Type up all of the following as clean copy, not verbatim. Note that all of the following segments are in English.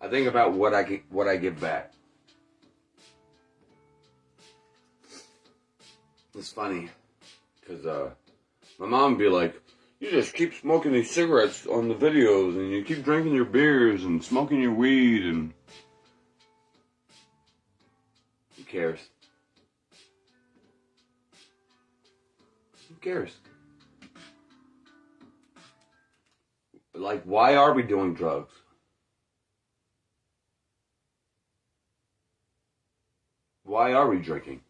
I think about what I give back. It's funny, because my mom would be like, you just keep smoking these cigarettes on the videos, and you keep drinking your beers and smoking your weed, and who cares? Who cares? Like, why are we doing drugs? Why are we drinking?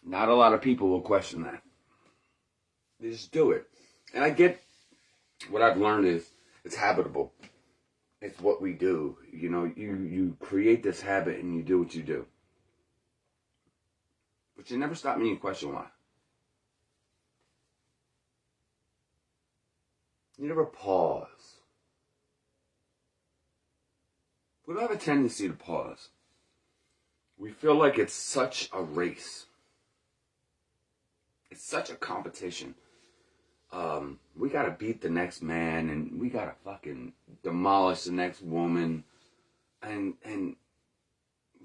Not a lot of people will question that. They just do it. And I get what I've learned is it's habitable. It's what we do. You know, you create this habit and you do what you do. But you never stop me and question why. You never pause. We don't have a tendency to pause. We feel like it's such a race. It's such a competition. We gotta beat the next man, and we gotta fucking demolish the next woman, and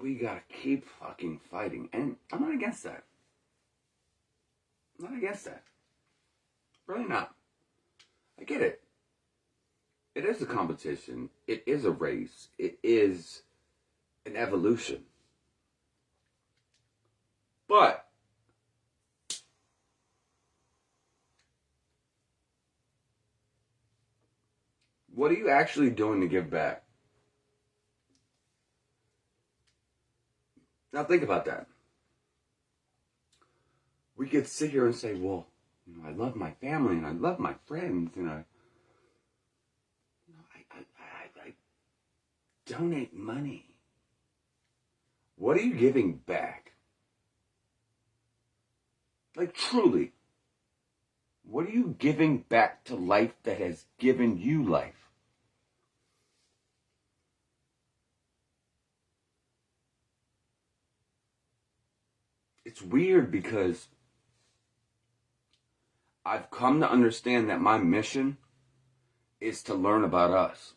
we gotta keep fucking fighting. And I'm not against that. I'm not against that. Really not. I get it. It is a competition. It is a race. It is an evolution. But what are you actually doing to give back? Now think about that. We could sit here and say, well, you know, I love my family and I love my friends and I donate money. What are you giving back? Like truly, what are you giving back to life that has given you life? It's weird because I've come to understand that my mission is to learn about us.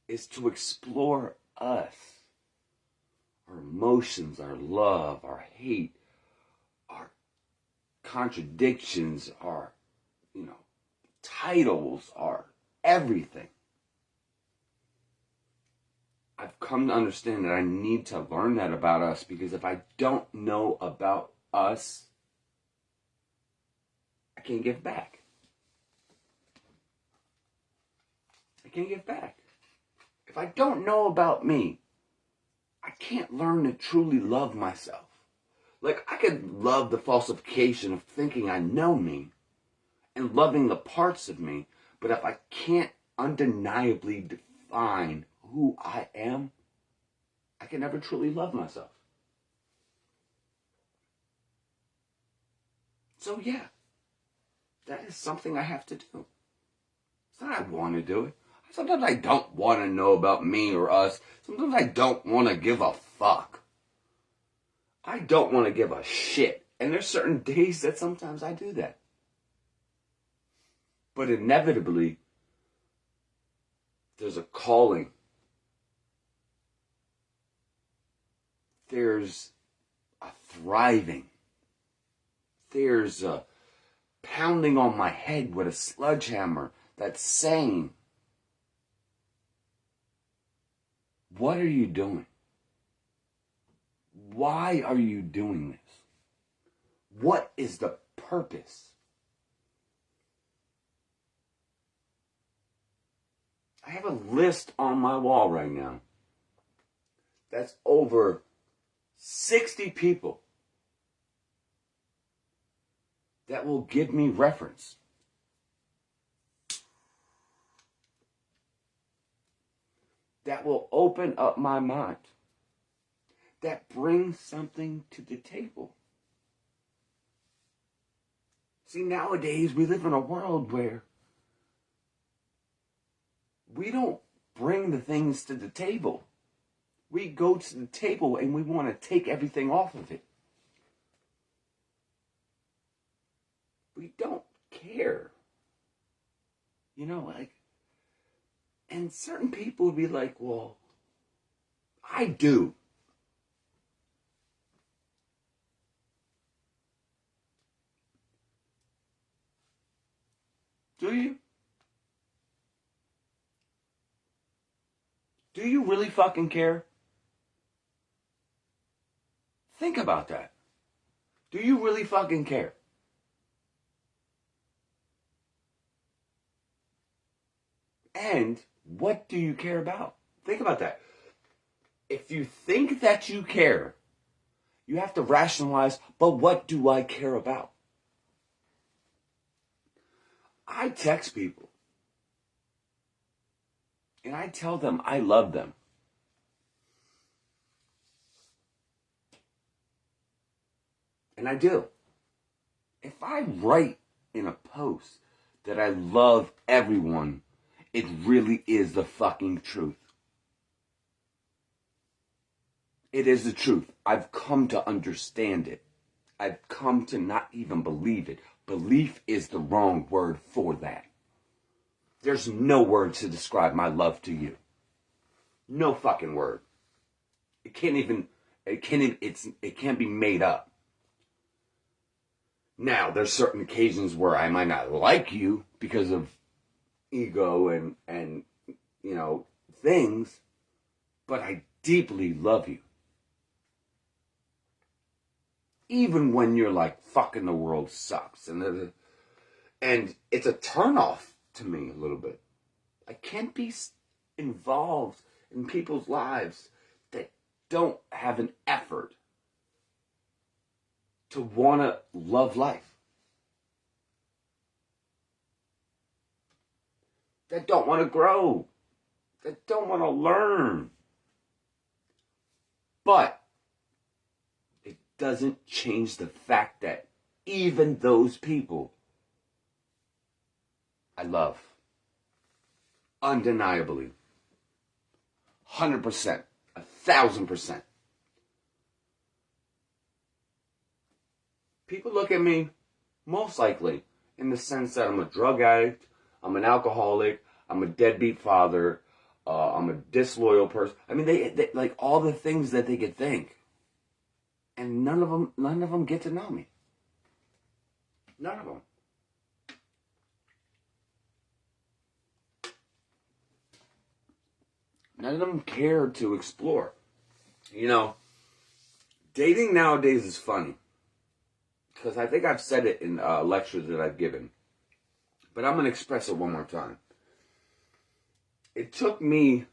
Is to explore us. Our emotions, our love, our hate, our contradictions, our, titles, our everything. I've come to understand that I need to learn that about us, because if I don't know about us, I can't give back. I can't give back. If I don't know about me, I can't learn to truly love myself. Like, I could love the falsification of thinking I know me and loving the parts of me, but if I can't undeniably define who I am, I can never truly love myself. So yeah, that is something I have to do. It's not I want to do it. Sometimes I don't want to know about me or us. Sometimes I don't want to give a fuck. I don't want to give a shit. And there's certain days that sometimes I do that. But inevitably, there's a calling. There's a thriving. There's a pounding on my head with a sledgehammer that's saying, what are you doing? Why are you doing this? What is the purpose? I have a list on my wall right now that's over 60 people that will give me reference. That will open up my mind. That brings something to the table. See, nowadays we live in a world where we don't bring the things to the table. We go to the table and we want to take everything off of it. We don't care. And certain people would be like, well, I do. Do you? Do you really fucking care? Think about that. Do you really fucking care? And what do you care about? Think about that. If you think that you care, you have to rationalize, but what do I care about? I text people and I tell them I love them. And I do. If I write in a post that I love everyone, it really is the fucking truth. It is the truth. I've come to understand it. I've come to not even believe it. Belief is the wrong word for that. There's no word to describe my love to you. No fucking word. It can't be made up. Now, there's certain occasions where I might not like you because of ego and things, but I deeply love you. Even when you're like, fucking the world sucks. And it's a turnoff to me a little bit. I can't be involved in people's lives that don't have an effort to want to love life. That don't want to grow. That don't want to learn. But it doesn't change the fact that even those people I love. Undeniably. 100%. 1,000%. People look at me, most likely, in the sense that I'm a drug addict, I'm an alcoholic, I'm a deadbeat father, I'm a disloyal person. I mean, they like all the things that they could think. And none of them get to know me. None of them. None of them care to explore. Dating nowadays is funny. Because I think I've said it in lectures that I've given. But I'm going to express it one more time. It took me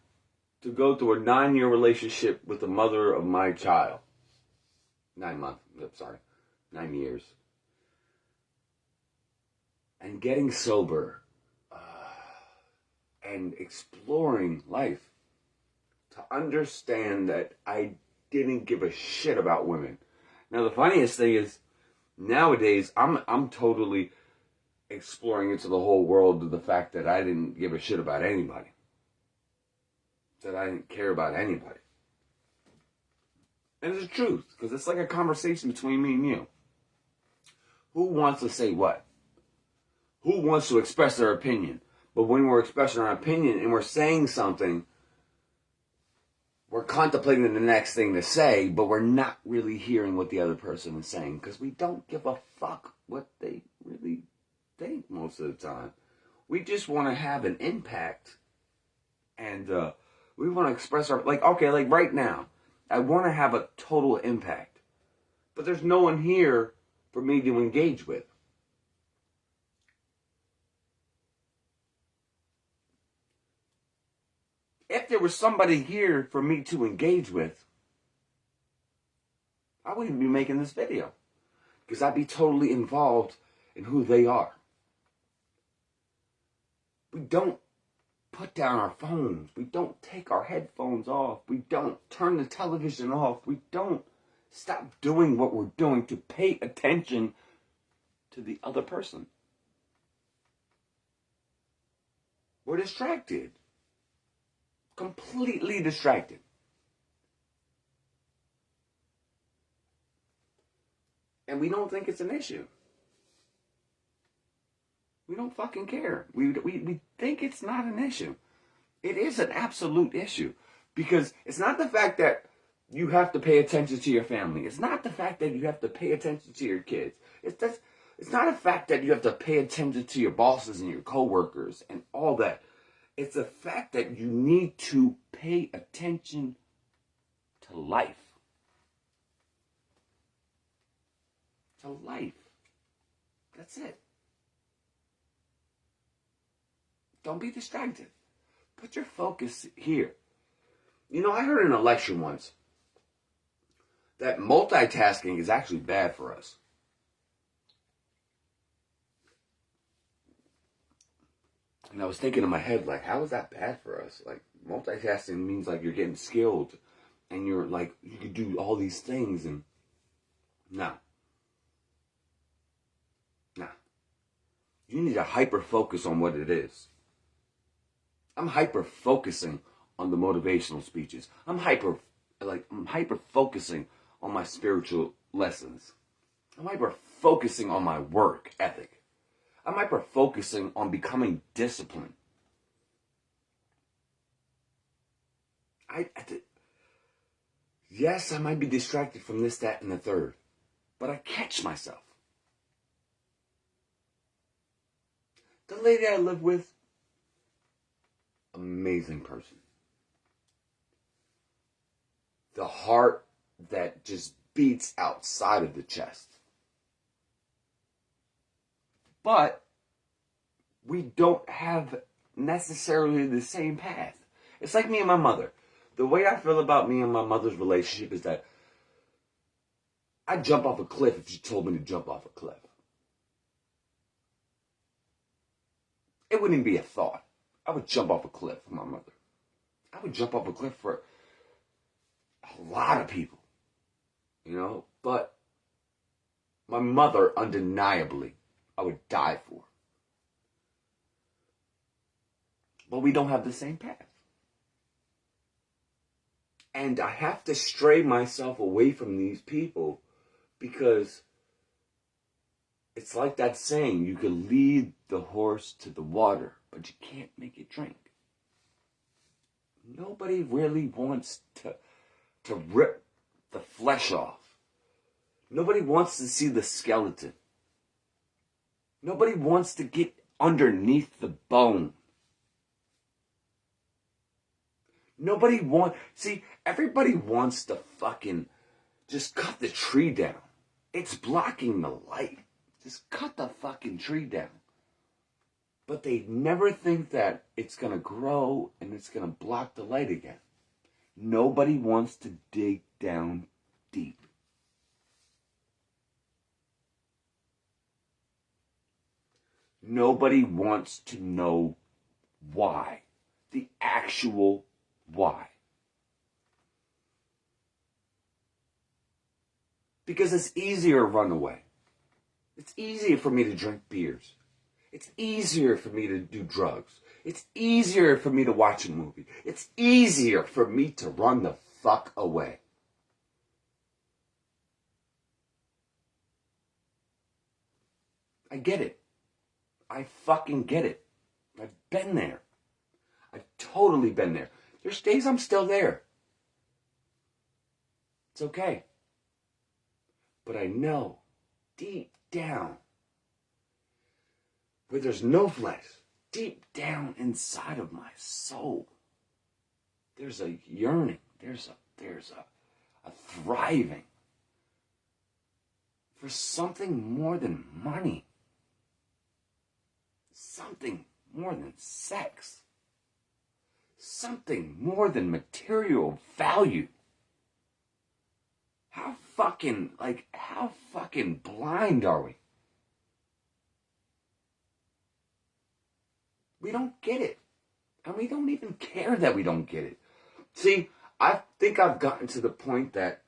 to go through a 9-year relationship with the mother of my child. 9 years. And getting sober. And exploring life. To understand that I didn't give a shit about women. Now the funniest thing is, nowadays I'm totally exploring into the whole world of the fact that I didn't give a shit about anybody. That I didn't care about anybody. And it's the truth, because it's like a conversation between me and you. Who wants to say what? Who wants to express their opinion? But when we're expressing our opinion and we're saying something, we're contemplating the next thing to say, but we're not really hearing what the other person is saying because we don't give a fuck what they really think most of the time. We just want to have an impact, and we want to express our, like right now, I want to have a total impact, but there's no one here for me to engage with. If there was somebody here for me to engage with, I wouldn't be making this video. Because I'd be totally involved in who they are. We don't put down our phones. We don't take our headphones off. We don't turn the television off. We don't stop doing what we're doing to pay attention to the other person. We're distracted. Completely distracted. And we don't think it's an issue. We don't fucking care. We think it's not an issue. It is an absolute issue. Because it's not the fact that you have to pay attention to your family. It's not the fact that you have to pay attention to your kids. It's not a fact that you have to pay attention to your bosses and your coworkers and all that. It's a fact that you need to pay attention to life. To life. That's it. Don't be distracted. Put your focus here. You know, I heard in a lecture once that multitasking is actually bad for us. And I was thinking in my head, like, how is that bad for us? Like, multitasking means like you're getting skilled and you're like, you can do all these things and no. You need to hyper focus on what it is. I'm hyper focusing on the motivational speeches. I'm hyper focusing on my spiritual lessons. I'm hyper focusing on my work ethic. I'm hyper focusing on becoming disciplined. Yes, I might be distracted from this, that, and the third, but I catch myself. The lady I live with, amazing person. The heart that just beats outside of the chest. But we don't have necessarily the same path. It's like me and my mother. The way I feel about me and my mother's relationship is that I'd jump off a cliff if she told me to jump off a cliff. It wouldn't even be a thought. I would jump off a cliff for my mother. I would jump off a cliff for a lot of people, you know, but my mother, undeniably, I would die for. But we don't have the same path. And I have to stray myself away from these people because it's like that saying, you can lead the horse to the water, but you can't make it drink. Nobody really wants to rip the flesh off. Nobody wants to see the skeleton. Nobody wants to get underneath the bone. Everybody wants to fucking just cut the tree down. It's blocking the light. Just cut the fucking tree down. But they never think that it's going to grow and it's going to block the light again. Nobody wants to dig down deep. Nobody wants to know why. The actual why. Because it's easier to run away. It's easier for me to drink beers. It's easier for me to do drugs. It's easier for me to watch a movie. It's easier for me to run the fuck away. I get it. I fucking get it. I've been there. I've totally been there. There's days I'm still there. It's okay. But I know, deep down, where there's no flesh, deep down inside of my soul, there's a yearning, there's a thriving for something more than money, something more than sex, something more than material value. How fucking blind are we? We don't get it. And we don't even care that we don't get it. See, I think I've gotten to the point that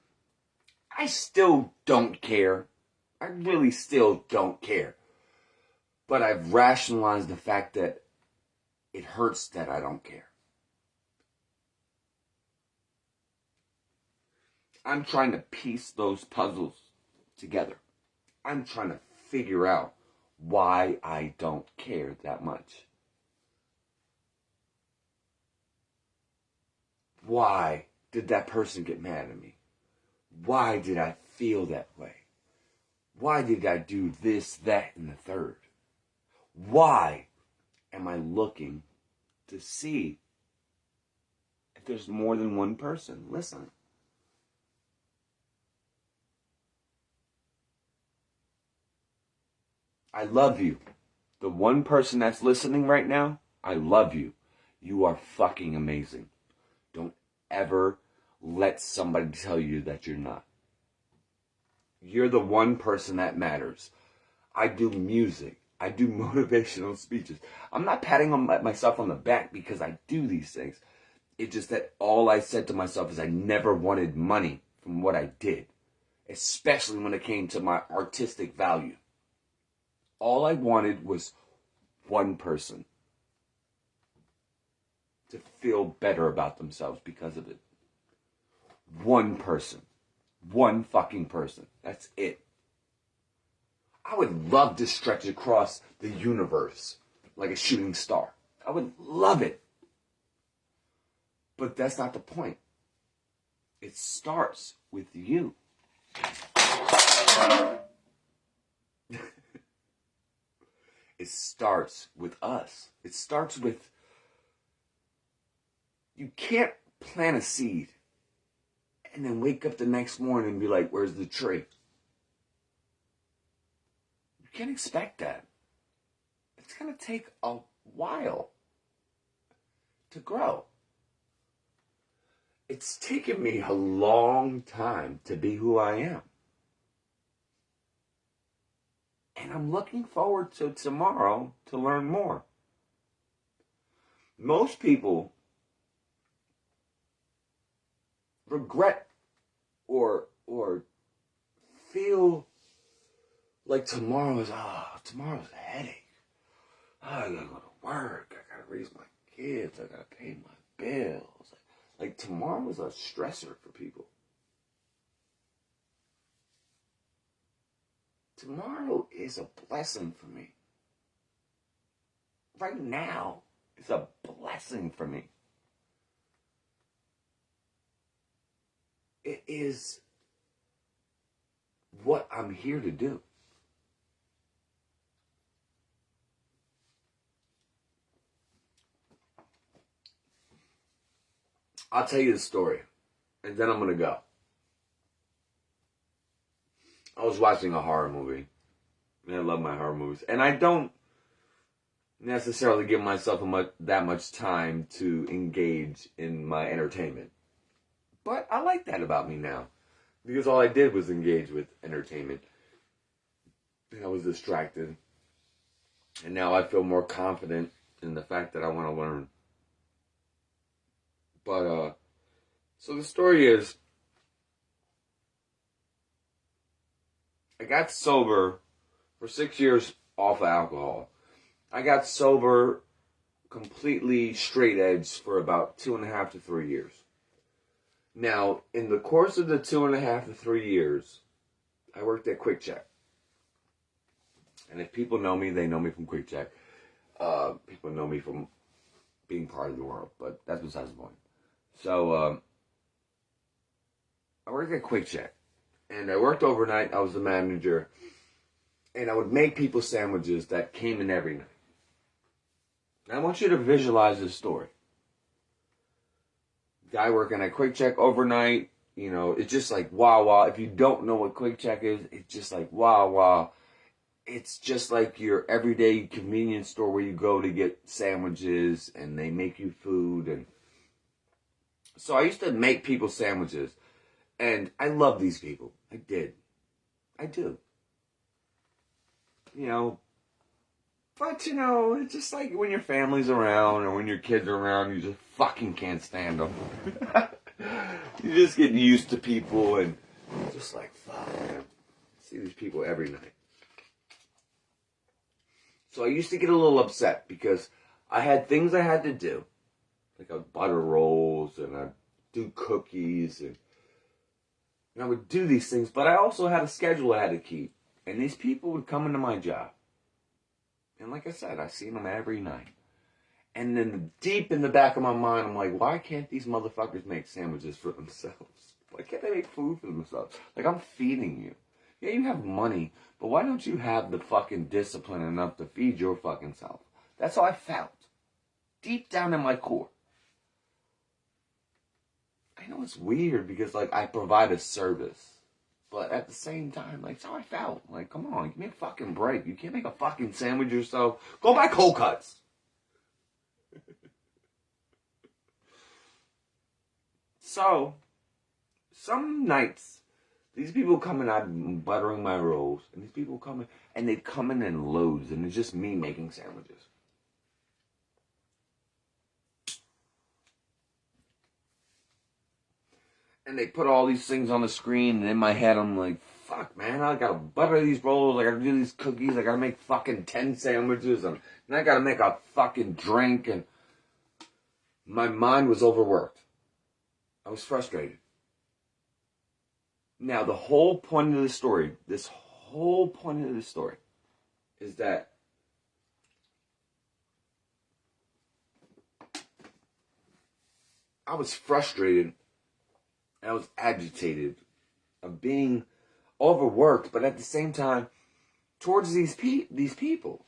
I still don't care. I really still don't care. But I've rationalized the fact that it hurts that I don't care. I'm trying to piece those puzzles together. I'm trying to figure out why I don't care that much. Why did that person get mad at me? Why did I feel that way? Why did I do this, that, and the third? Why am I looking to see if there's more than one person? Listen. I love you. The one person that's listening right now, I love you. You are fucking amazing. Don't ever let somebody tell you that you're not. You're the one person that matters. I do music. I do motivational speeches. I'm not patting myself on the back because I do these things. It's just that all I said to myself is I never wanted money from what I did, especially when it came to my artistic value. All I wanted was one person to feel better about themselves because of it. One person. One fucking person. That's it. I would love to stretch across the universe like a shooting star. I would love it. But that's not the point. It starts with you. It starts with us. It starts with... You can't plant a seed and then wake up the next morning and be like, where's the tree? You can't expect that. It's going to take a while to grow. It's taken me a long time to be who I am. And I'm looking forward to tomorrow to learn more. Most people regret or feel like tomorrow's a headache. I gotta go to work. I gotta raise my kids. I gotta pay my bills. Like tomorrow is a stressor for people. Tomorrow is a blessing for me. Right now is a blessing for me. It is what I'm here to do. I'll tell you the story, and then I'm going to go. I was watching a horror movie, and I love my horror movies, and I don't necessarily give myself that much time to engage in my entertainment. But I like that about me now, because all I did was engage with entertainment, and I was distracted, and now I feel more confident in the fact that I want to learn. But, so the story is, I got sober for 6 years off of alcohol. I got sober completely straight edge for about 2.5 to 3 years. Now, in the course of the 2.5 to 3 years, I worked at QuickChek. And if people know me, they know me from QuickChek. People know me from being part of the world, but that's besides the point. So, I worked at QuickChek, and I worked overnight. I was the manager, and I would make people sandwiches that came in every night. Now, I want you to visualize this story. Guy working at QuickChek overnight, you know, it's just like Wawa. If you don't know what QuickChek is, it's just like Wawa. It's just like your everyday convenience store where you go to get sandwiches, and they make you food, and so I used to make people sandwiches, and I love these people. I did. I do. You know, but you know, it's just like when your family's around or when your kids are around, you just fucking can't stand them. You just get used to people and just like, fuck, man. I see these people every night. So I used to get a little upset because I had things I had to do. Like I'd butter rolls, and I'd do cookies, and I would do these things, but I also had a schedule I had to keep. And these people would come into my job, And like I said, I seen them every night. And then deep in the back of my mind, I'm like, why can't these motherfuckers make sandwiches for themselves? Why can't they make food for themselves? Like, I'm feeding you. Yeah, you have money, but why don't you have the fucking discipline enough to feed your fucking self? That's how I felt. Deep down in my core. I know it's weird because, like, I provide a service. But at the same time, like, that's how I felt. Like, come on, give me a fucking break. You can't make a fucking sandwich yourself. Go buy cold cuts. So, some nights, these people coming out buttering my rolls, and these people coming, and they come in loads, and it's just me making sandwiches. And they put all these things on the screen, and in my head, I'm like, fuck, man, I gotta butter these rolls, I gotta do these cookies, I gotta make fucking 10 sandwiches, and I gotta make a fucking drink, and my mind was overworked. I was frustrated. Now, the whole point of the story, this whole point of the story, is that I was frustrated, and I was agitated of being overworked, but at the same time, towards these people.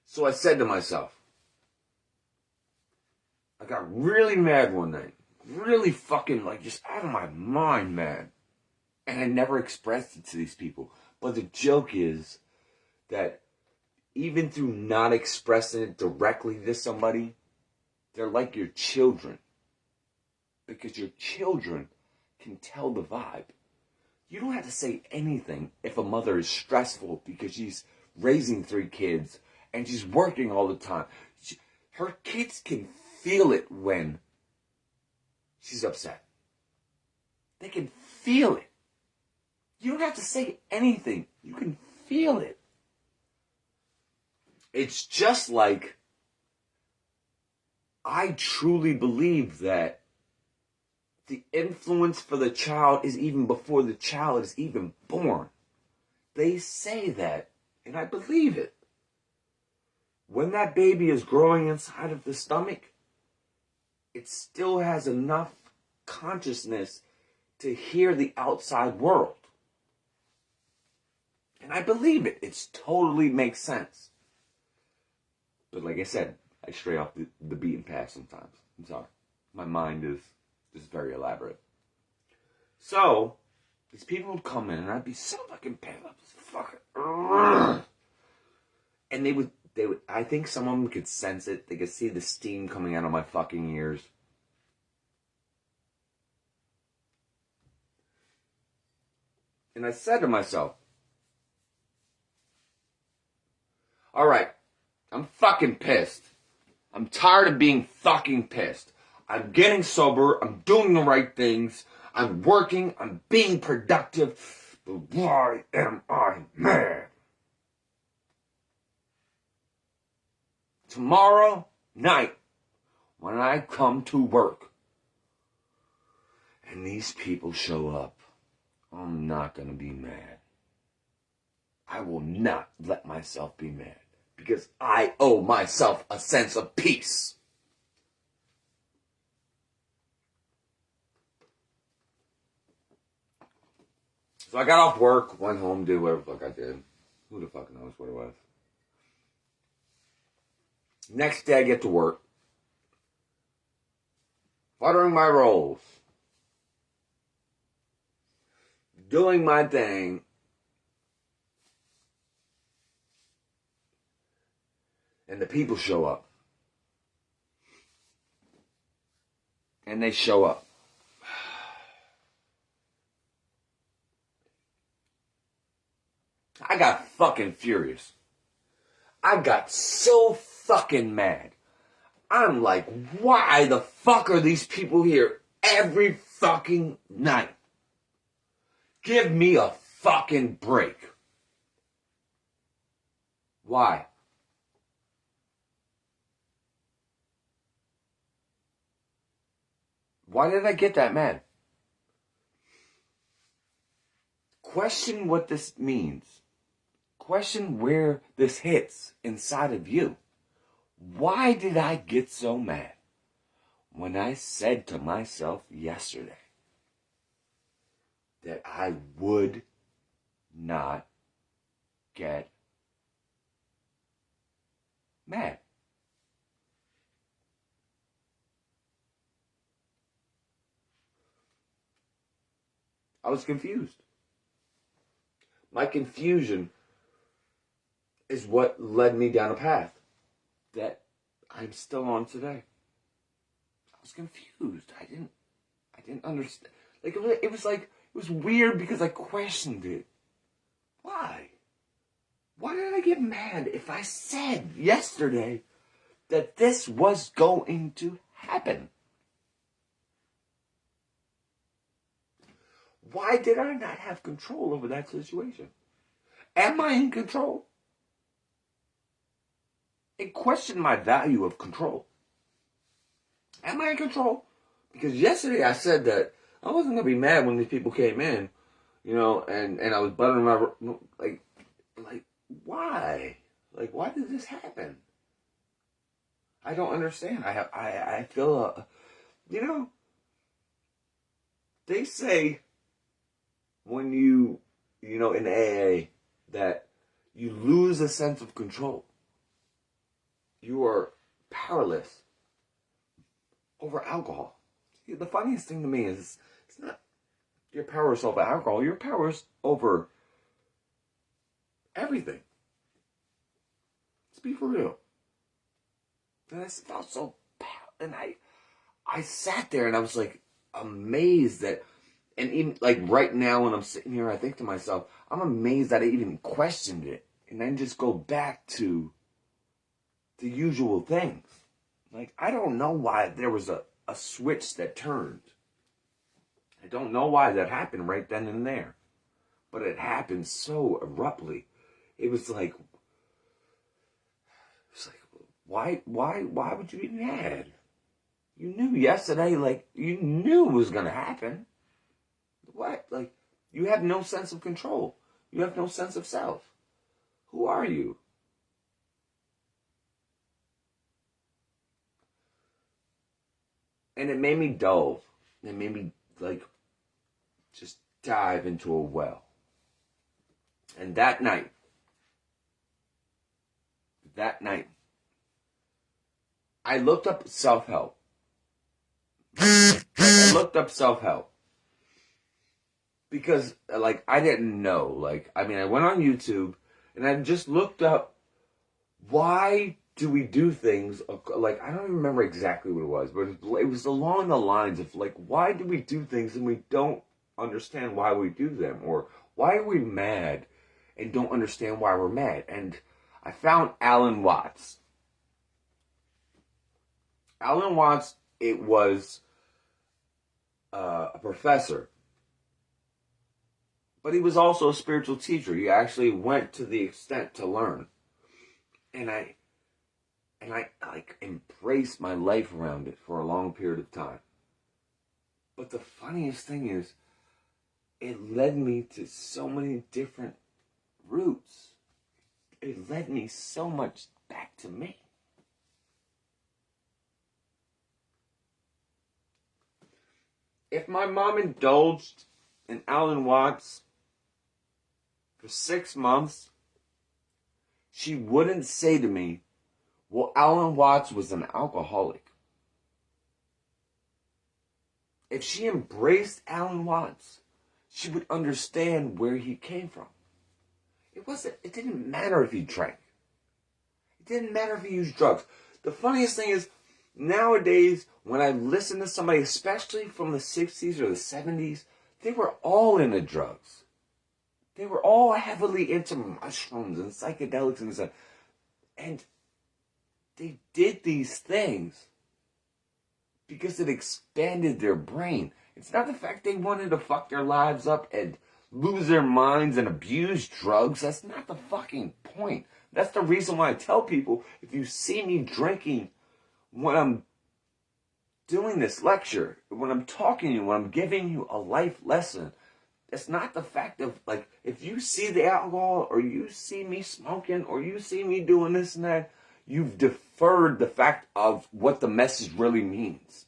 So I said to myself, I got really mad one night. Really fucking, like, just out of my mind, man. And I never expressed it to these people. But the joke is that even through not expressing it directly to somebody, they're like your children. Because your children can tell the vibe. You don't have to say anything if a mother is stressful because she's raising 3 kids and she's working all the time. Her kids can feel it when she's upset. They can feel it. You don't have to say anything. You can feel it. It's just like I truly believe that the influence for the child is even before the child is even born. They say that, and I believe it. When that baby is growing inside of the stomach, it still has enough consciousness to hear the outside world. And I believe it. It totally makes sense. But like I said, I stray off the beaten path sometimes. I'm sorry. My mind is just very elaborate. So, these people would come in and I'd be so fucking pissed up. Fucking. And they would, I think some of them could sense it. They could see the steam coming out of my fucking ears. And I said to myself, all right, I'm fucking pissed. I'm tired of being fucking pissed. I'm getting sober. I'm doing the right things. I'm working. I'm being productive. But why am I mad? Tomorrow night, when I come to work, and these people show up, I'm not going to be mad. I will not let myself be mad. Because I owe myself a sense of peace. So I got off work, went home, did whatever the fuck I did. Who the fuck knows what it was. Next day I get to work. Buttering my rolls. Doing my thing. And the people show up. And they show up. I got fucking furious. I got so fucking mad. I'm like, why the fuck are these people here every fucking night? Give me a fucking break. Why? Why did I get that mad? Question what this means. question where this hits inside of you. Why did I get so mad when I said to myself yesterday that I would not get mad? I was confused. My confusion is what led me down a path that I'm still on today. I was confused. I didn't understand. Like it was weird because I questioned it. Why? Why did I get mad if I said yesterday that this was going to happen? Why did I not have control over that situation? Am I in control? It questioned my value of control. Am I in control? Because yesterday I said that I wasn't going to be mad when these people came in, and I was buttering my, like, why? Like, why did this happen? I don't understand. I feel, they say when in AA that you lose a sense of control. You are powerless over alcohol. The funniest thing to me is it's not your powers over alcohol. Your powers over everything. Let's be for real. And I felt so and I sat there and I was like amazed that, and even like right now when I'm sitting here, I think to myself, I'm amazed that I even questioned it and then just go back to the usual things. Like, I don't know why there was a switch that turned. I don't know why that happened right then and there. But it happened so abruptly. It was like, why would you be mad? You knew yesterday, like, you knew it was going to happen. What? Like, you have no sense of control. You have no sense of self. Who are you? And it made me delve. It made me, just dive into a well. And that night, I looked up self-help. I looked up self-help. Because, I didn't know. I went on YouTube, and I just looked up, why do we do things, I don't even remember exactly what it was, but it was along the lines of, why do we do things and we don't understand why we do them? Or why are we mad and don't understand why we're mad? And I found Alan Watts. Alan Watts, it was a professor. But he was also a spiritual teacher. He actually went to the extent to learn. And I embraced my life around it for a long period of time. But the funniest thing is, it led me to so many different roots. It led me so much back to me. If my mom indulged in Alan Watts for 6 months, she wouldn't say to me, well, Alan Watts was an alcoholic. If she embraced Alan Watts, she would understand where he came from. It didn't matter if he drank. It didn't matter if he used drugs. The funniest thing is, nowadays, when I listen to somebody, especially from the 60s or the 70s, they were all into drugs. They were all heavily into mushrooms and psychedelics and stuff. And they did these things because it expanded their brain. It's not the fact they wanted to fuck their lives up and lose their minds and abuse drugs. That's not the fucking point. That's the reason why I tell people, if you see me drinking when I'm doing this lecture, when I'm talking to you, when I'm giving you a life lesson, It's not the fact of, like, if you see the alcohol or you see me smoking or you see me doing this and that, you've deferred the fact of what the message really means.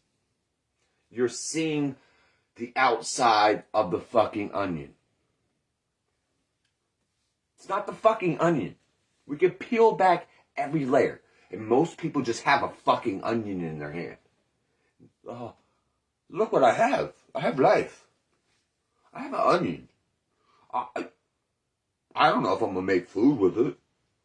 You're seeing the outside of the fucking onion. It's not the fucking onion. We can peel back every layer. And most people just have a fucking onion in their hand. Look what I have. I have life. I have an onion. I don't know if I'm going to make food with it.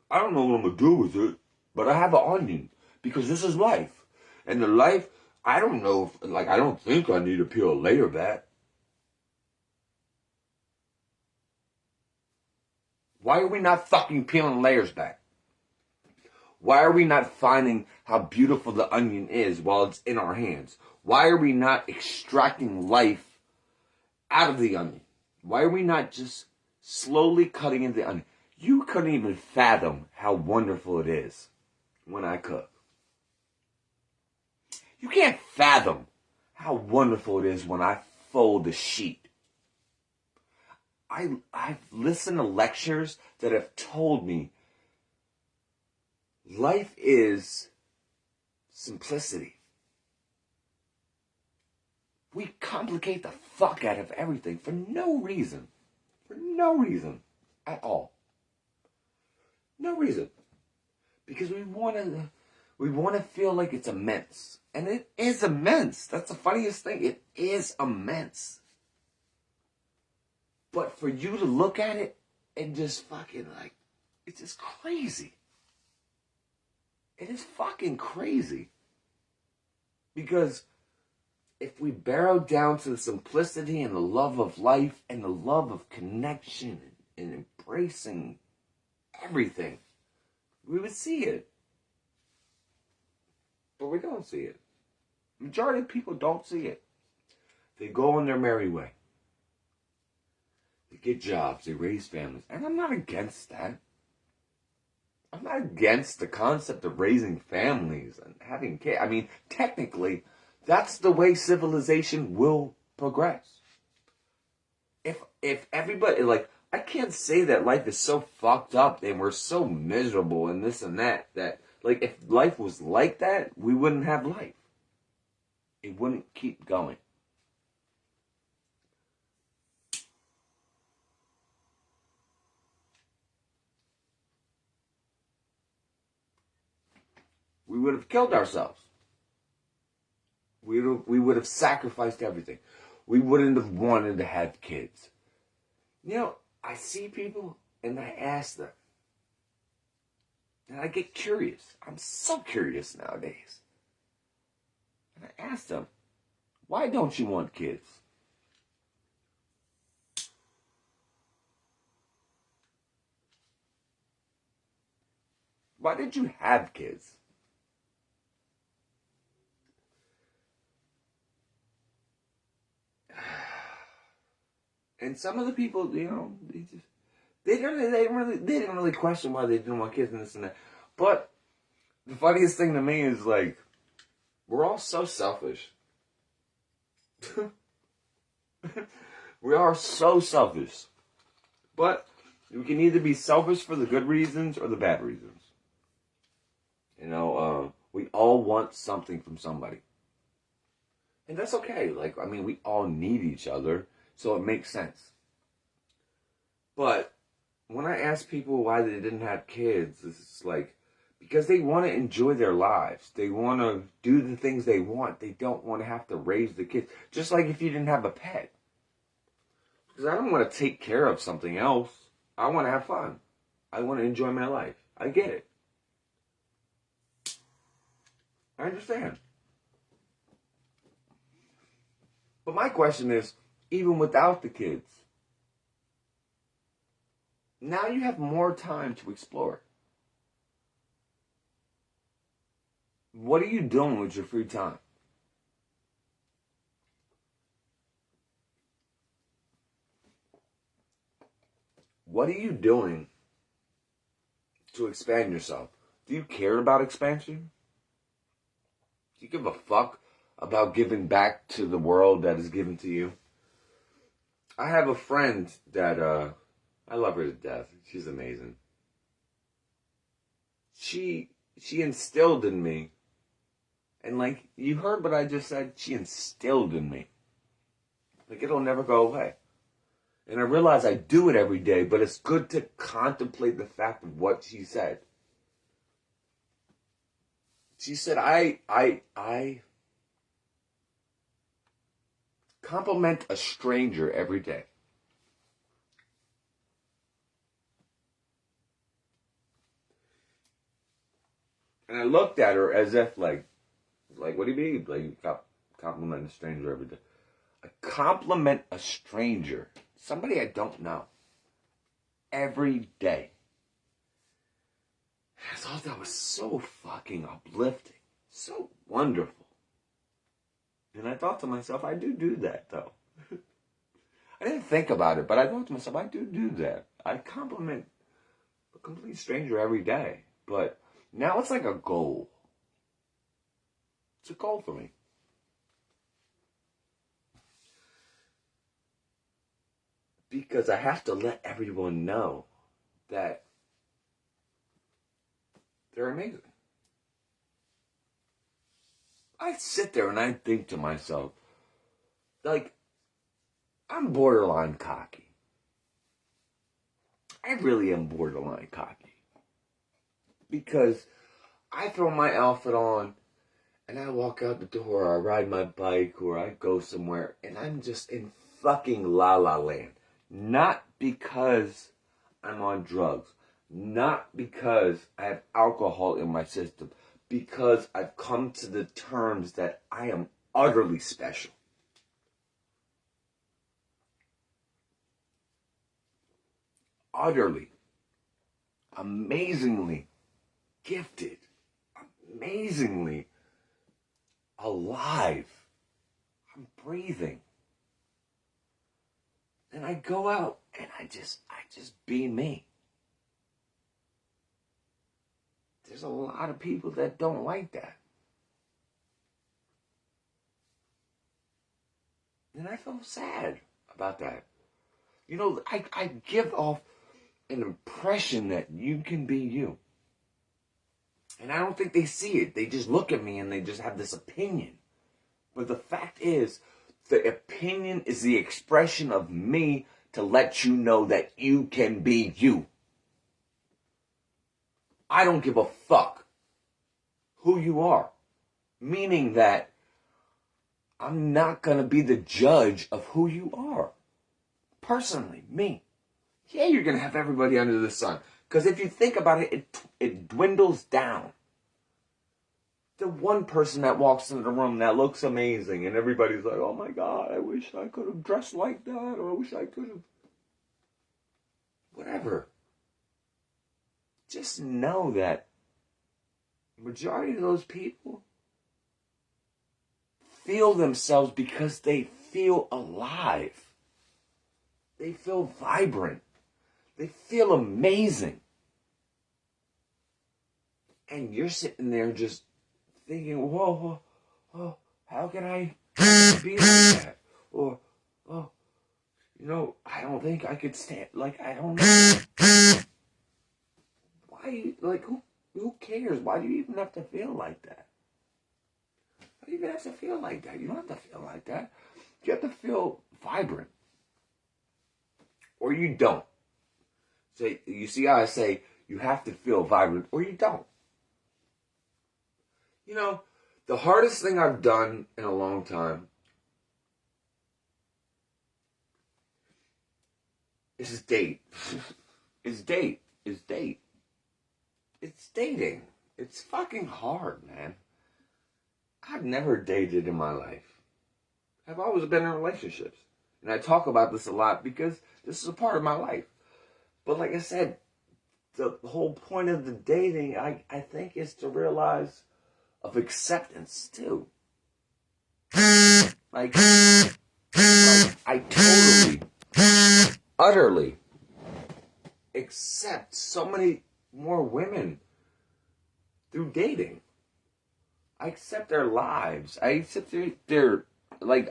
I don't know what I'm going to do with it. But I have an onion. Because this is life. And the life, I don't know, I don't think I need to peel a layer back. Why are we not fucking peeling layers back? Why are we not finding how beautiful the onion is while it's in our hands? Why are we not extracting life out of the onion? Why are we not just slowly cutting into the onion? You couldn't even fathom how wonderful it is when I cook. You can't fathom how wonderful it is when I fold a sheet. I've listened to lectures that have told me life is simplicity. We complicate the fuck out of everything for no reason. For no reason at all. No reason. Because we want to feel like it's immense. And it is immense. That's the funniest thing. It is immense. But for you to look at it and just fucking it's just crazy. It is fucking crazy. Because if we barrel down to the simplicity and the love of life and the love of connection and embracing everything, we would see it. But we don't see it. Majority of people don't see it. They go on their merry way. They get jobs, they raise families. And I'm not against that. I'm not against the concept of raising families and having kids. I mean, technically, that's the way civilization will progress. If everybody, I can't say that life is so fucked up and we're so miserable and this and that, if life was like that, we wouldn't have life. It wouldn't keep going. We would have killed ourselves. We would have sacrificed everything. We wouldn't have wanted to have kids. You know, I see people and I ask them. And I get curious. I'm so curious nowadays. And I ask them, why don't you want kids? Why did you have kids? And some of the people, you know, they didn't really question why they didn't want kids and this and that. But the funniest thing to me is we're all so selfish. We are so selfish. But we can either be selfish for the good reasons or the bad reasons. You know, we all want something from somebody. And that's okay. We all need each other. So it makes sense. But when I ask people why they didn't have kids, it's because they want to enjoy their lives. They want to do the things they want. They don't want to have to raise the kids. Just like if you didn't have a pet. Because I don't want to take care of something else. I want to have fun. I want to enjoy my life. I get it. I understand. But my question is, even without the kids, now you have more time to explore. What are you doing with your free time? What are you doing to expand yourself? Do you care about expansion? Do you give a fuck about giving back to the world that is given to you? I have a friend that I love her to death. She's amazing. She instilled in me, and like you heard what I just said, she instilled in me. Like it'll never go away. And I realize I do it every day, but it's good to contemplate the fact of what she said. She said, I compliment a stranger every day. And I looked at her as if like, what do you mean? Like, you compliment a stranger every day. I compliment a stranger, somebody I don't know, every day. I thought that was so fucking uplifting, so wonderful. And I thought to myself, I do that though. I didn't think about it, but I thought to myself, I do that. I compliment a complete stranger every day. But now it's like a goal. It's a goal for me. Because I have to let everyone know that they're amazing. I sit there and I think to myself, like, I'm borderline cocky. I really am borderline cocky. Because I throw my outfit on and I walk out the door, or I ride my bike, or I go somewhere, and I'm just in fucking la la land. Not because I'm on drugs. Not because I have alcohol in my system. Because I've come to the terms that I am utterly special. Utterly, amazingly gifted, amazingly alive. I'm breathing. And I go out and I just be me. There's a lot of people that don't like that. And I feel sad about that. You know, I give off an impression that you can be you. And I don't think they see it. They just look at me and they just have this opinion. But the fact is, the opinion is the expression of me to let you know that you can be you. I don't give a fuck who you are. Meaning that I'm not going to be the judge of who you are. Personally, me. Yeah, you're going to have everybody under the sun. Because if you think about it, it dwindles down. The one person that walks into the room that looks amazing and everybody's like, oh my God, I wish I could have dressed like that, or I wish I could have. Whatever. Just know that the majority of those people feel themselves because they feel alive. They feel vibrant. They feel amazing. And you're sitting there just thinking, whoa, how can I be like that? Or, I don't think I could stand, I don't know. Why, who cares? Why do you even have to feel like that? Why do you even have to feel like that? You don't have to feel like that. You have to feel vibrant. Or you don't. So you see how I say you have to feel vibrant, or you don't. You know, the hardest thing I've done in a long time is date. Is date. It's dating. It's fucking hard, man. I've never dated in my life. I've always been in relationships. And I talk about this a lot because this is a part of my life. But like I said, the whole point of the dating, I think, is to realize of acceptance too. Like I totally, utterly accept so many more women through dating. I accept their lives. I accept their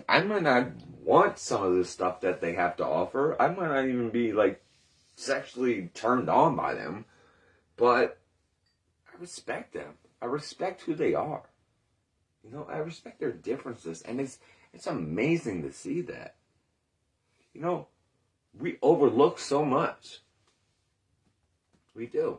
I might not want some of the stuff that they have to offer. I might not even be like sexually turned on by them, but I respect them. I respect who they are. You know, I respect their differences, and it's amazing to see that. You know, we overlook so much. We do.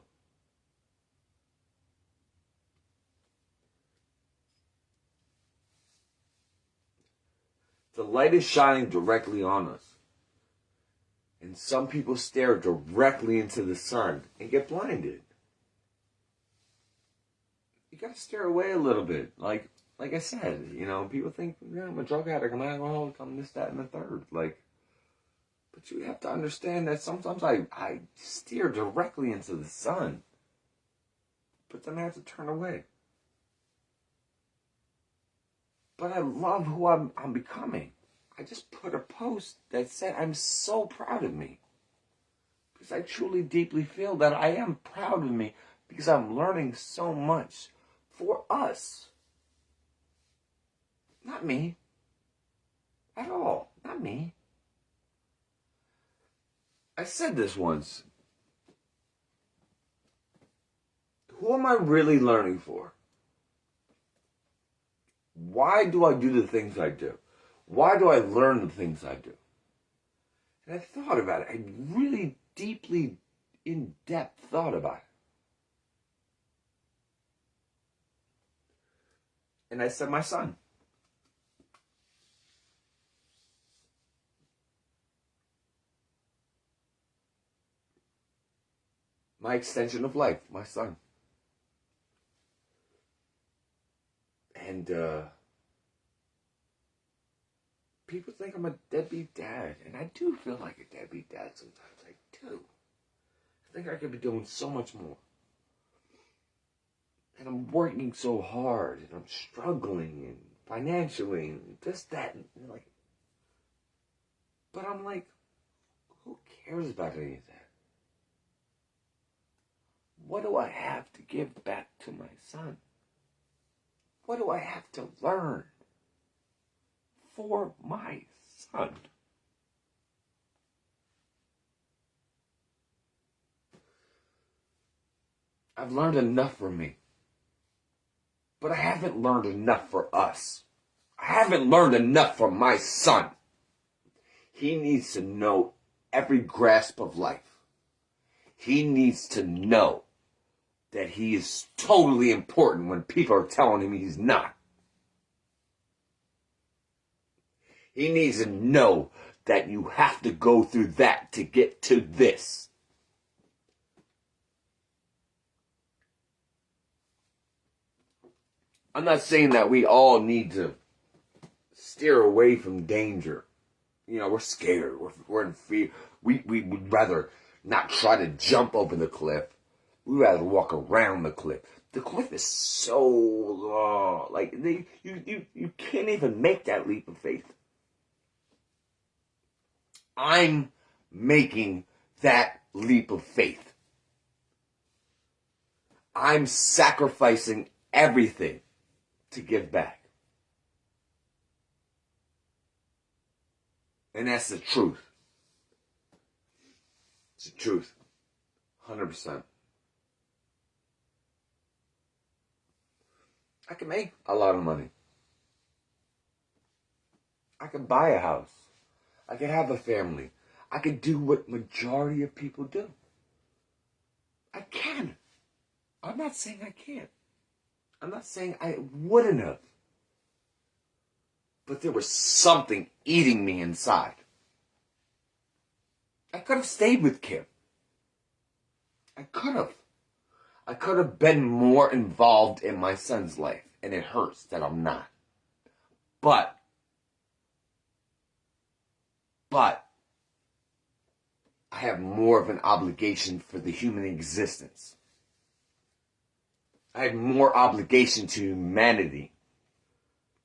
The light is shining directly on us. And some people stare directly into the sun and get blinded. You gotta stare away a little bit. Like I said, you know, people think, yeah, I'm a drug addict, I'm an alcoholic, I'm this, that, and the third. Like, but you have to understand that sometimes I steer directly into the sun. But then I have to turn away. But I love who I'm becoming. I just put a post that said I'm so proud of me. Because I truly, deeply feel that I am proud of me because I'm learning so much for us. Not me. At all. Not me. I said this once. Who am I really learning for? Why do I do the things I do? Why do I learn the things I do? And I thought about it. I really deeply, in-depth thought about it. And I said, my son. My extension of life, my son. And people think I'm a deadbeat dad, and I do feel like a deadbeat dad sometimes. I do. I think I could be doing so much more. And I'm working so hard, and I'm struggling, and financially, and this, that, and like. But I'm like, who cares about any of that? What do I have to give back to my son? What do I have to learn for my son? I've learned enough for me. But I haven't learned enough for us. I haven't learned enough for my son. He needs to know every grasp of life. He needs to know that he is totally important when people are telling him he's not. He needs to know that you have to go through that to get to this. I'm not saying that we all need to steer away from danger. You know, we're scared. We're in fear. We would rather not try to jump over the cliff. We'd rather walk around the cliff. The cliff is so long. Like, you can't even make that leap of faith. I'm making that leap of faith. I'm sacrificing everything to give back. And that's the truth. It's the truth. 100%. I can make a lot of money. I can buy a house. I can have a family. I can do what majority of people do. I can. I'm not saying I can't. I'm not saying I wouldn't have. But there was something eating me inside. I could have stayed with Kim. I could have. I could have been more involved in my son's life. And it hurts that I'm not. But I have more of an obligation for the human existence. I have more obligation to humanity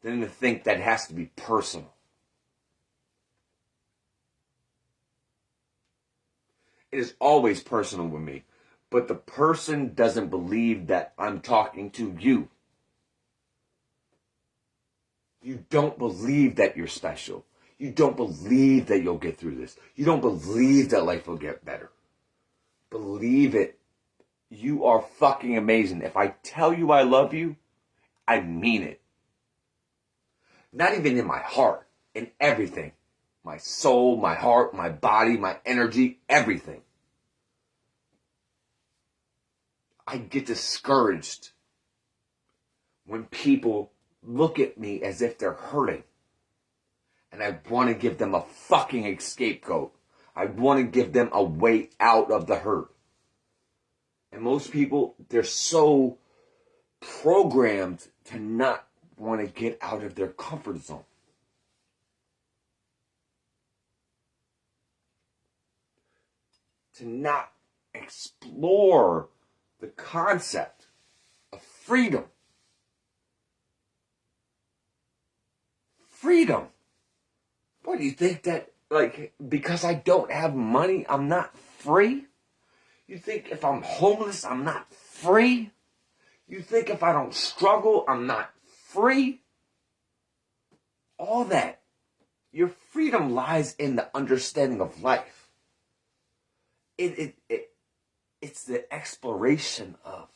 than to think that has to be personal. It is always personal with me. But the person doesn't believe that I'm talking to you. You don't believe that you're special. You don't believe that you'll get through this. You don't believe that life will get better. Believe it. You are fucking amazing. If I tell you I love you, I mean it. Not even in my heart, in everything. My soul, my heart, my body, my energy, everything. I get discouraged when people look at me as if they're hurting. And I want to give them a fucking scapegoat. I want to give them a way out of the hurt. And most people, they're so programmed to not want to get out of their comfort zone. To not explore the concept of freedom. Freedom. What do you think that, like, because I don't have money, I'm not free? You think if I'm homeless, I'm not free? You think if I don't struggle, I'm not free? All that. Your freedom lies in the understanding of life. It's the exploration of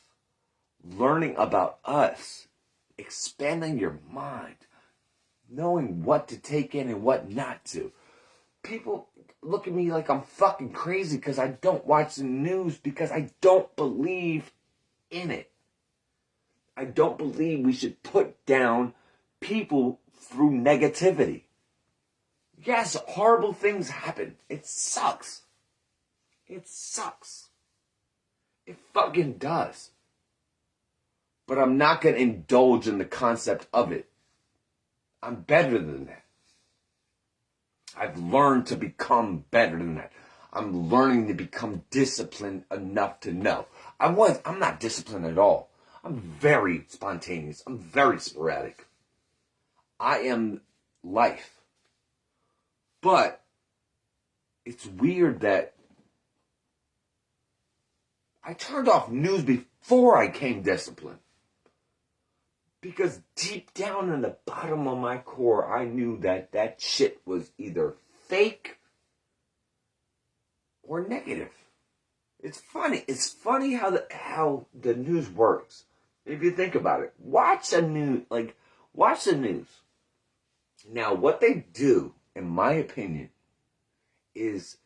learning about us, expanding your mind, knowing what to take in and what not to. People look at me like I'm fucking crazy because I don't watch the news, because I don't believe in it. I don't believe we should put down people through negativity. Yes, horrible things happen. It sucks. It sucks. It fucking does. But I'm not going to indulge in the concept of it. I'm better than that. I've learned to become better than that. I'm learning to become disciplined enough to know. I'm not disciplined at all. I'm very spontaneous. I'm very sporadic. I am life. But it's weird that I turned off news before I came disciplined. Because deep down in the bottom of my core, I knew that that shit was either fake or negative. It's funny. It's funny how the news works. If you think about it, watch the news. Now, what they do, in my opinion, is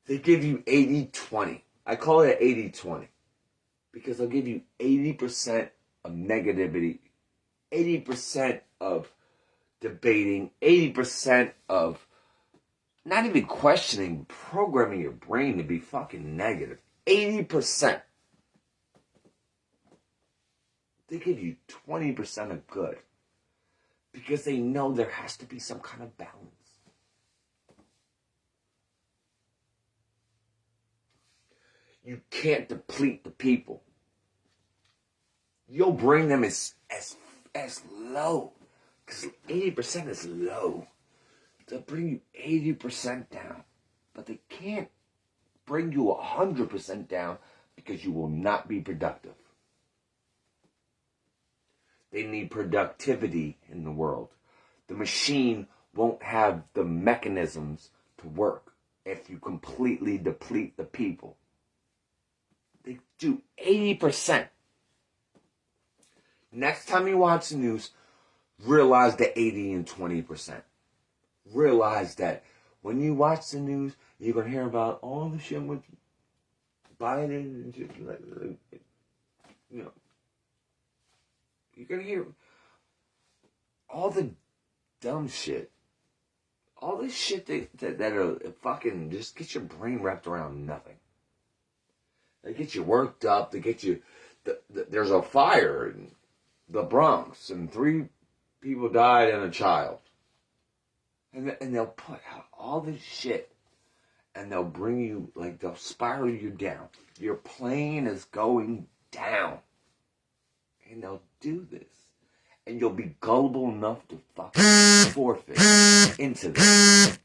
they give you 80-20. I call it 80-20 because they'll give you 80% of negativity, 80% of debating, 80% of not even questioning, programming your brain to be fucking negative. 80%. They give you 20% of good because they know there has to be some kind of balance. You can't deplete the people. You'll bring them as low, because 80% is low. They'll bring you 80% down, but they can't bring you 100% down because you will not be productive. They need productivity in the world. The machine won't have the mechanisms to work if you completely deplete the people. They do 80%. Next time you watch the news, realize the 80 and 20%. Realize that when you watch the news, you're going to hear about all the shit with Biden and just you know. You're going to hear all the dumb shit. All this shit that are fucking just get your brain wrapped around nothing. They get you worked up. They get you... there's a fire in the Bronx and 3 people died and a child. And they'll put out all this shit and they'll bring you, like, they'll spiral you down. Your plane is going down. And they'll do this. And you'll be gullible enough to fucking forfeit into this.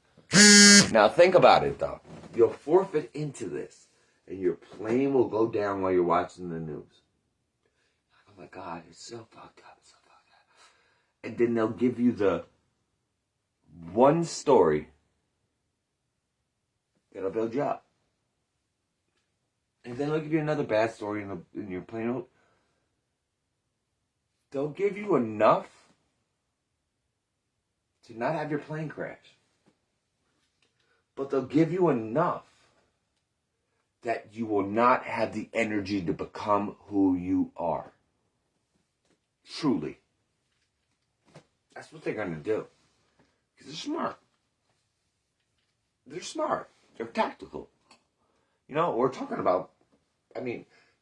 Now think about it, though. You'll forfeit into this. And your plane will go down while you're watching the news. Oh my God, it's so fucked up. It's so fucked up. And then they'll give you the one story that'll build you up. And then they'll give you another bad story in your plane. They'll give you enough to not have your plane crash. But they'll give you enough that you will not have the energy to become who you are. Truly. That's what they're going to do. Because they're smart. They're smart. They're tactical. You know, we're talking about,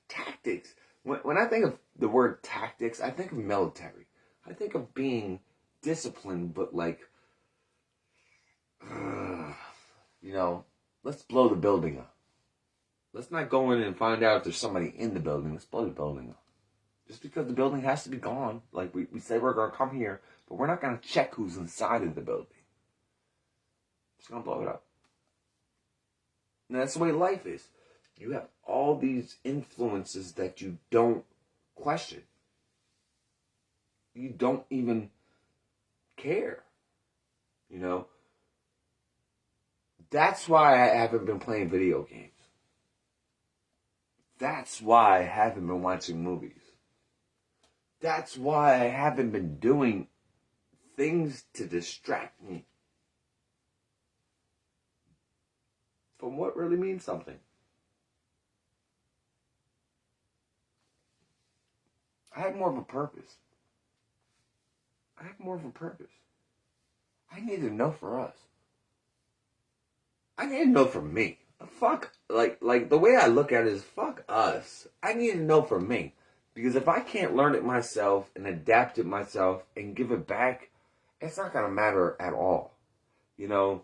tactics. When I think of the word tactics, I think of military. I think of being disciplined, but let's blow the building up. Let's not go in and find out if there's somebody in the building. Let's blow the building up. Just because the building has to be gone. Like we say we're going to come here, but we're not going to check who's inside of the building. Just going to blow it up. And that's the way life is. You have all these influences that you don't question. You don't even care. You know? That's why I haven't been playing video games. That's why I haven't been watching movies. That's why I haven't been doing things to distract me from what really means something. I have more of a purpose. I need to know for us. I need to know for me. Fuck, like the way I look at it is fuck us. I need to know for me. Because if I can't learn it myself and adapt it myself and give it back, it's not going to matter at all. You know,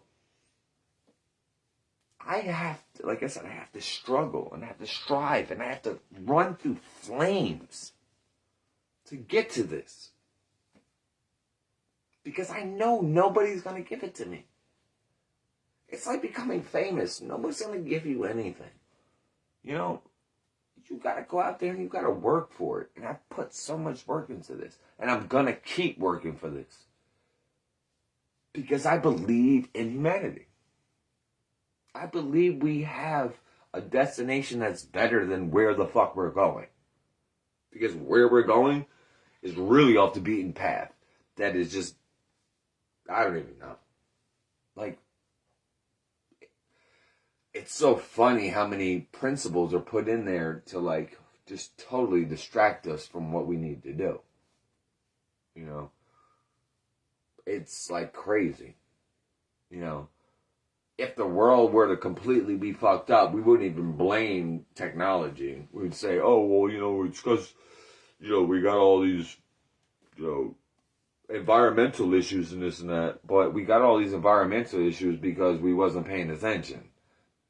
I have to, like I said, I have to struggle and I have to strive and I have to run through flames to get to this. Because I know nobody's going to give it to me. It's like becoming famous. Nobody's going to give you anything. You know, you got to go out there and you got to work for it. And I put so much work into this. And I'm going to keep working for this. Because I believe in humanity. I believe we have a destination that's better than where the fuck we're going. Because where we're going is really off the beaten path. That is just, I don't even know. Like, it's so funny how many principles are put in there to like just totally distract us from what we need to do. You know, it's like crazy. You know, if the world were to completely be fucked up, we wouldn't even blame technology. We'd say, oh, well, you know, it's because, you know, we got all these, you know, environmental issues and this and that. But we got all these environmental issues because we wasn't paying attention.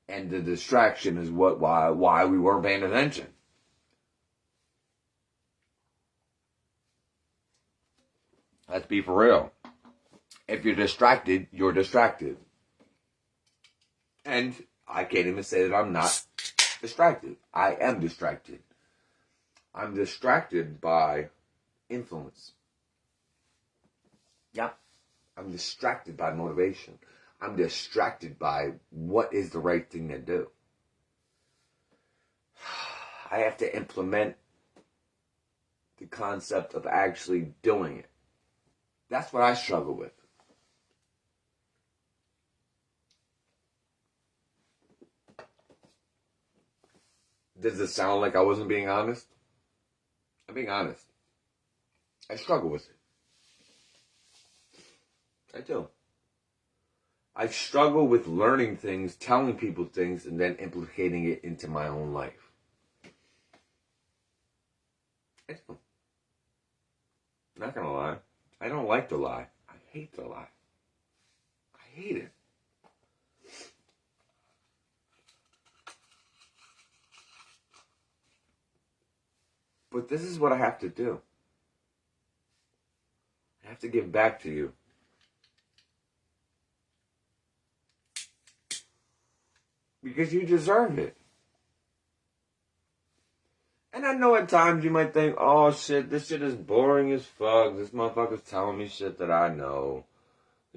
And the distraction is why we weren't paying attention. Let's be for real. If you're distracted, you're distracted. And I can't even say that I'm not distracted. I am distracted. I'm distracted by influence. Yeah. I'm distracted by motivation. I'm distracted by what is the right thing to do. I have to implement the concept of actually doing it. That's what I struggle with. Does it sound like I wasn't being honest? I'm being honest. I struggle with it. I do. I struggle with learning things, telling people things, and then implicating it into my own life. I do. I'm not gonna lie. I don't like to lie. I hate to lie. I hate it. But this is what I have to do. I have to give back to you. Because you deserve it. And I know at times you might think, oh shit, this shit is boring as fuck. This motherfucker's telling me shit that I know.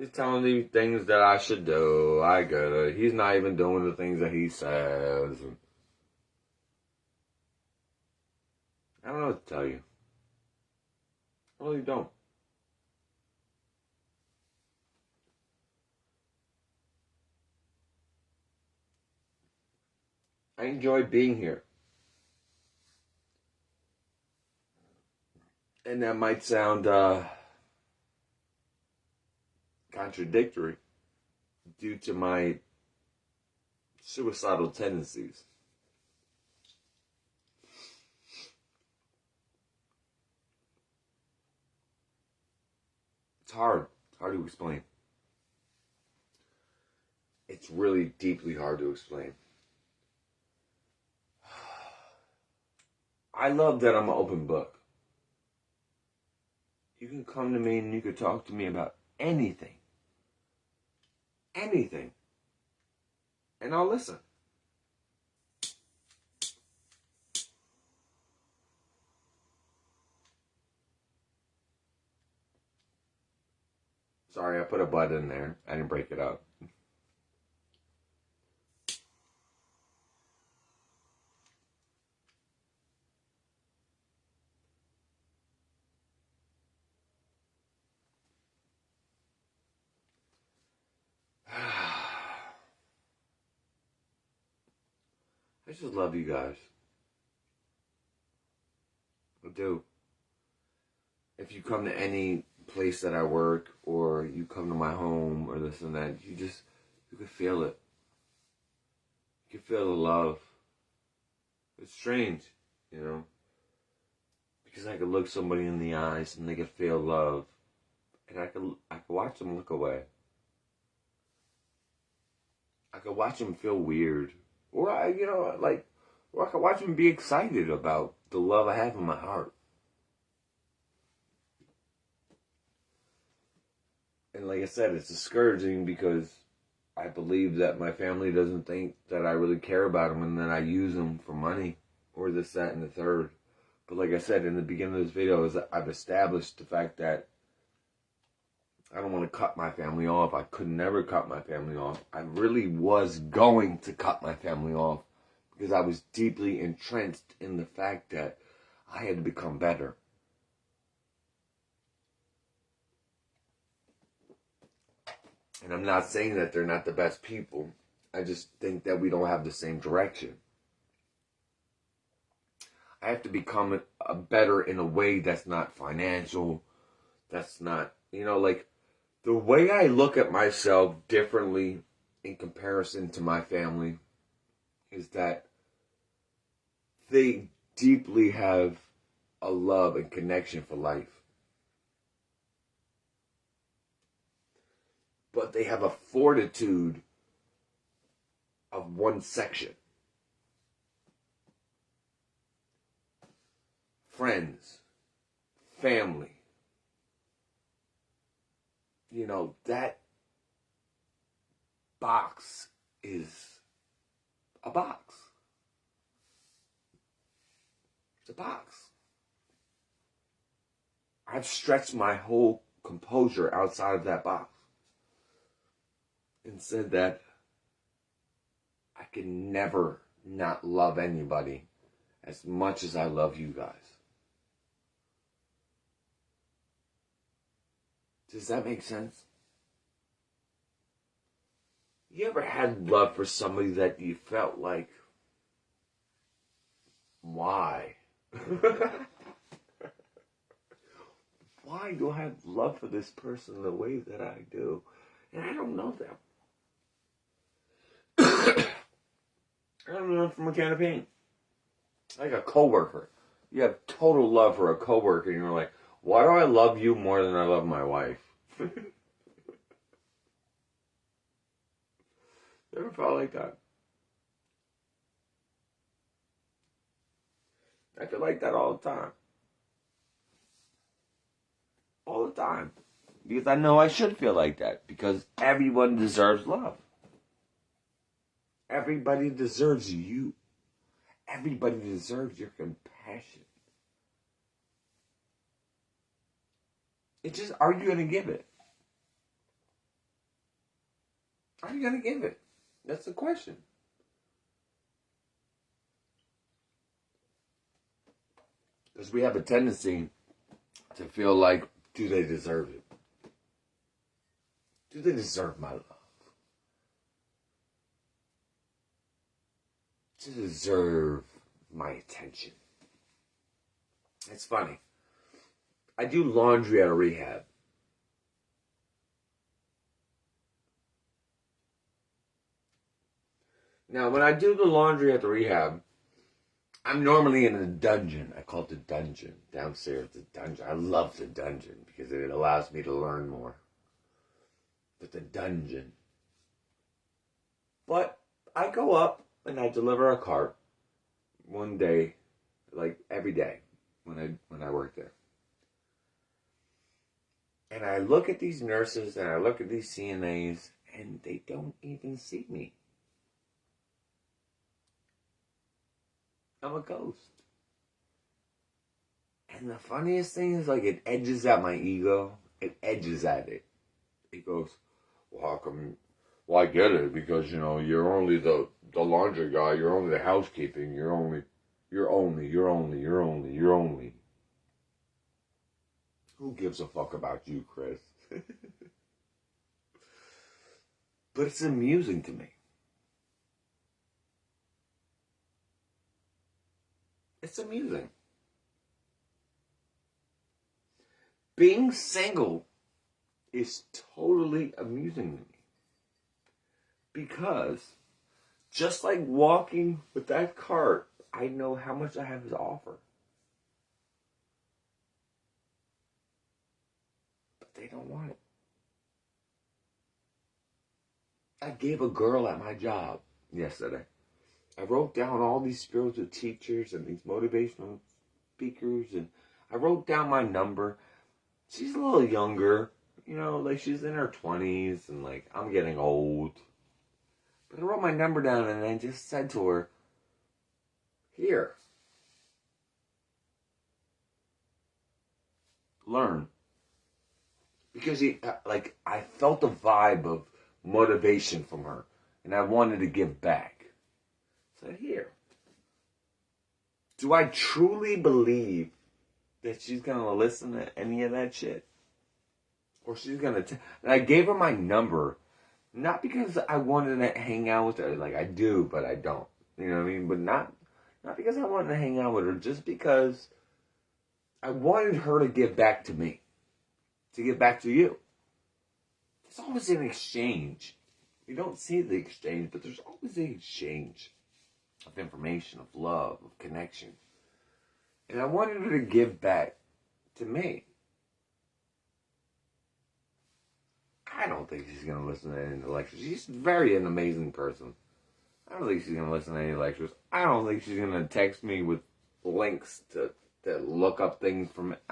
He's telling me things that I should do. I get it. He's not even doing the things that he says. I don't know what to tell you. I really don't. I enjoy being here. And that might sound contradictory due to my suicidal tendencies. It's hard. It's hard to explain. It's really deeply hard to explain. I love that I'm an open book. You can come to me and you can talk to me about anything. Anything. And I'll listen. Sorry, I put a butt in there. I didn't break it up. I just love you guys. I do. If you come to any place that I work, or you come to my home, or this and that, you can feel it. You can feel the love. It's strange, you know? Because I could look somebody in the eyes and they could feel love. And I could watch them look away. I could watch them feel weird. Or I could watch them be excited about the love I have in my heart. And like I said, it's discouraging because I believe that my family doesn't think that I really care about them and that I use them for money or this, that, and the third. But like I said in the beginning of this video, is that I've established the fact that I don't want to cut my family off. I could never cut my family off. I really was going to cut my family off because I was deeply entrenched in the fact that I had to become better. And I'm not saying that they're not the best people. I just think that we don't have the same direction. I have to become a better in a way that's not financial. That's not, the way I look at myself differently in comparison to my family is that they deeply have a love and connection for life. But they have a fortitude of one section. Friends, family. That box is a box. It's a box. I've stretched my whole composure outside of that box and said that I can never not love anybody as much as I love you guys. Does that make sense? You ever had love for somebody that you felt like, why? Why do I have love for this person the way that I do? And I don't know them. I don't know them from a can of paint. Like a coworker. You have total love for a coworker and you're like, why do I love you more than I love my wife? Never felt like that. I feel like that all the time. All the time. Because I know I should feel like that. Because everyone deserves love. Everybody deserves you. Everybody deserves your compassion. It's just, are you going to give it? Are you going to give it? That's the question. Because we have a tendency to feel like, do they deserve it? Do they deserve my love? Do they deserve my attention? It's funny. I do laundry at a rehab. Now, when I do the laundry at the rehab, I'm normally in a dungeon. I call it the dungeon. Downstairs, the dungeon. I love the dungeon because it allows me to learn more. But the dungeon. But I go up and I deliver a cart one day, like every day when I work there. And I look at these nurses and I look at these CNAs and they don't even see me. I'm a ghost. And the funniest thing is, like, it edges at my ego. It edges at it. It goes, well, how come? Well, I get it, because, you're only the laundry guy. You're only the housekeeping. You're only. Who gives a fuck about you, Chris? But it's amusing to me. It's amusing. Being single is totally amusing to me. Because just like walking with that cart, I know how much I have to offer. But they don't want it. I gave a girl at my job yesterday. I wrote down all these spiritual teachers and these motivational speakers, and I wrote down my number. She's a little younger, like she's in her 20s, and like I'm getting old. But I wrote my number down and I just said to her, here, learn. Because I felt the vibe of motivation from her, and I wanted to give back. So here, do I truly believe that she's going to listen to any of that shit? Or she's going to... And I gave her my number, not because I wanted to hang out with her. Like, I do, but I don't. You know what I mean? But not because I wanted to hang out with her, just because I wanted her to give back to me. To give back to you. There's always an exchange. You don't see the exchange, but there's always an exchange of information, of love, of connection. And I wanted her to give back to me. I don't think she's going to listen to any lectures. She's very an amazing person. I don't think she's going to listen to any lectures. I don't think she's going to text me with links to look up things from it.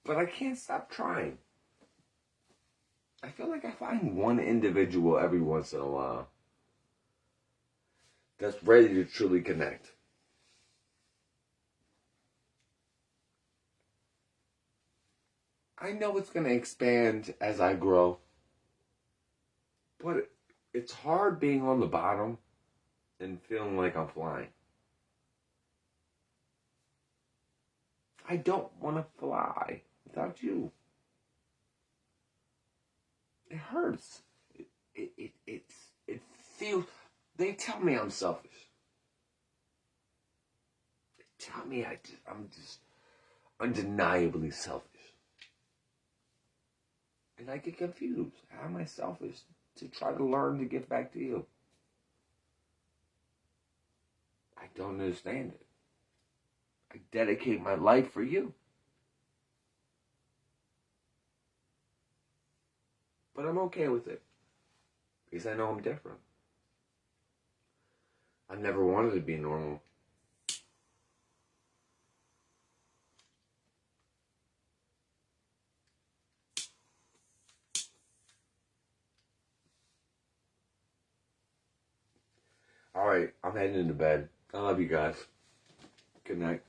But I can't stop trying. I feel like I find one individual every once in a while that's ready to truly connect. I know it's going to expand as I grow, but it's hard being on the bottom and feeling like I'm flying. I don't want to fly without you. It hurts. It feels... They tell me I'm selfish. They tell me I'm just undeniably selfish. And I get confused. How am I selfish to try to learn to give back to you? I don't understand it. I dedicate my life for you. But I'm okay with it. Because I know I'm different. I never wanted to be normal. Alright, I'm heading into bed. I love you guys. Good night.